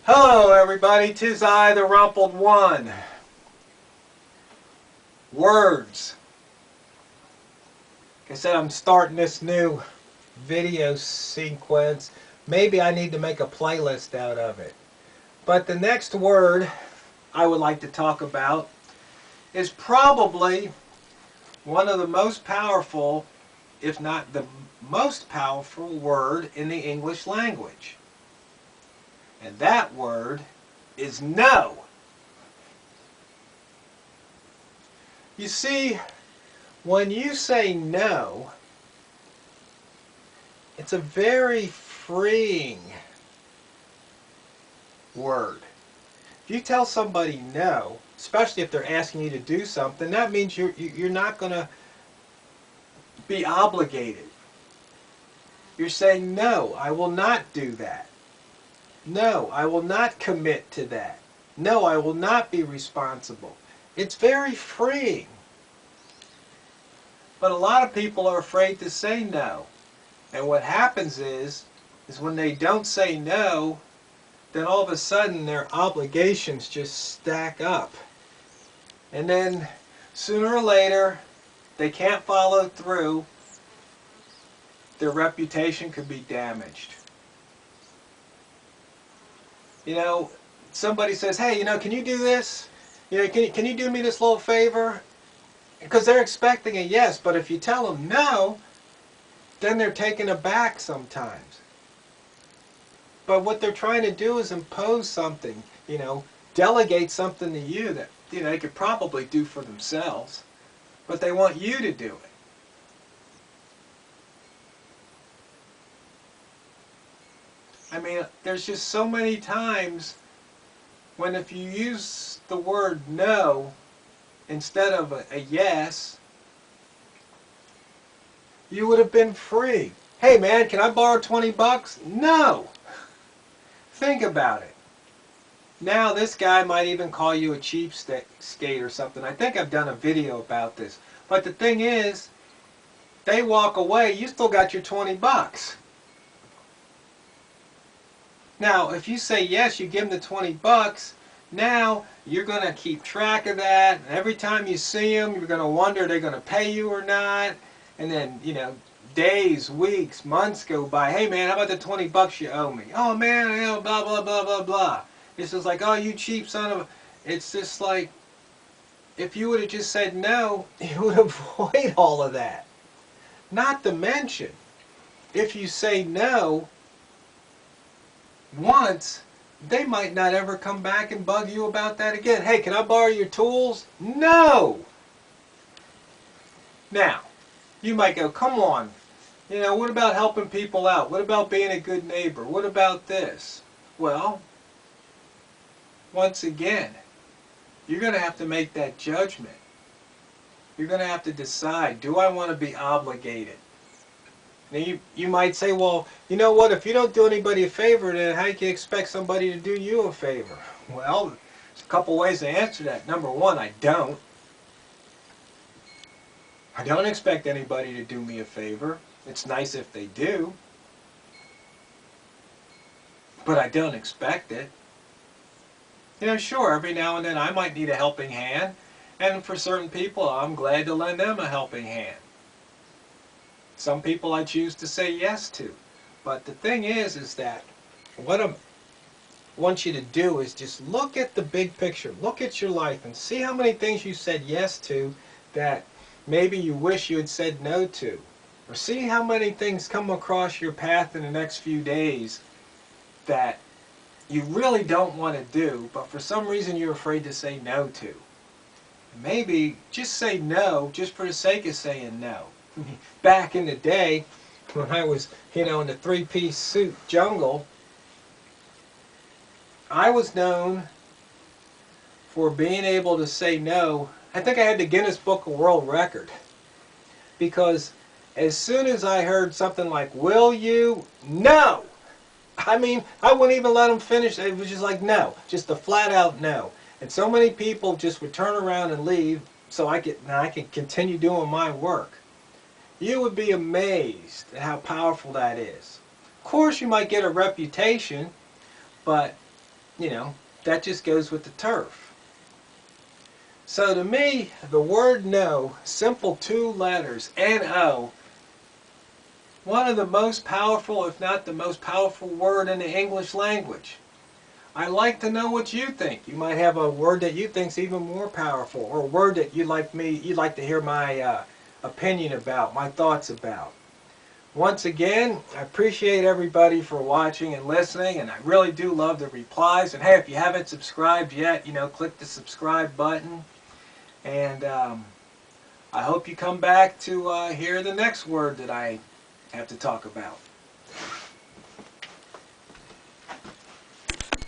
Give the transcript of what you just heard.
Hello everybody, 'tis I, the Rumpled One. Words. Like I said, I'm starting this new video sequence. Maybe I need to make a playlist out of it. But the next word I would like to talk about is probably one of the most powerful, if not the most powerful word in the English language. And that word is no. You see, when you say no, it's a very freeing word. If you tell somebody no, especially if they're asking you to do something, that means you're not going to be obligated. You're saying, no, I will not do that. No, I will not commit to that. No, I will not be responsible. It's very freeing. But a lot of people are afraid to say no. And what happens is when they don't say no, then all of a sudden their obligations just stack up. And then sooner or later, they can't follow through. Their reputation could be damaged. You know, somebody says, hey, can you do this? Can you do me this little favor? Because they're expecting a yes, but if you tell them no, then they're taken aback sometimes. But what they're trying to do is impose something, delegate something to you that, they could probably do for themselves, but they want you to do it. I mean, there's just so many times when if you use the word no instead of a yes, you would have been free. Hey man, can I borrow 20 bucks? No! Think about it. Now this guy might even call you a cheapskate or something. I think I've done a video about this. But the thing is, they walk away, you still got your 20 bucks. Now, if you say yes, you give them the 20 bucks, now you're going to keep track of that. And every time you see them, you're going to wonder, are they going to pay you or not? And then, days, weeks, months go by. Hey man, how about the 20 bucks you owe me? Oh man, blah, blah, blah, blah, blah. It's just like, oh, you cheap son of a... It's just like, if you would have just said no, you would avoid all of that. Not to mention, if you say no once, they might not ever come back and bug you about that again. Hey, can I borrow your tools? No! Now, you might go, come on, what about helping people out? What about being a good neighbor? What about this? Well, once again, you're going to have to make that judgment. You're going to have to decide, do I want to be obligated? Now you might say, well, you know what, if you don't do anybody a favor, then how can you expect somebody to do you a favor? Well, there's a couple ways to answer that. Number one, I don't. I don't expect anybody to do me a favor. It's nice if they do. But I don't expect it. Sure, every now and then I might need a helping hand. And for certain people, I'm glad to lend them a helping hand. Some people I choose to say yes to. But the thing is that what I want you to do is just look at the big picture. Look at your life and see how many things you said yes to that maybe you wish you had said no to. Or see how many things come across your path in the next few days that you really don't want to do, but for some reason you're afraid to say no to. Maybe just say no just for the sake of saying no. Back in the day, when I was, in the three-piece suit jungle, I was known for being able to say no. I think I had the Guinness Book of World Record. Because as soon as I heard something like, will you? No! I mean, I wouldn't even let them finish. It was just like, no. Just a flat-out no. And so many people just would turn around and leave so I could continue doing my work. You would be amazed at how powerful that is. Of course, you might get a reputation, but you know, that just goes with the turf. So to me, the word no, simple 2 letters, N-O, one of the most powerful, if not the most powerful word in the English language. I'd like to know what you think. You might have a word that you think's even more powerful, or a word that you'd like to hear my opinion about, my thoughts about. Once again, I appreciate everybody for watching and listening, and I really do love the replies. And hey, if you haven't subscribed yet, click the subscribe button. And I hope you come back to hear the next word that I have to talk about.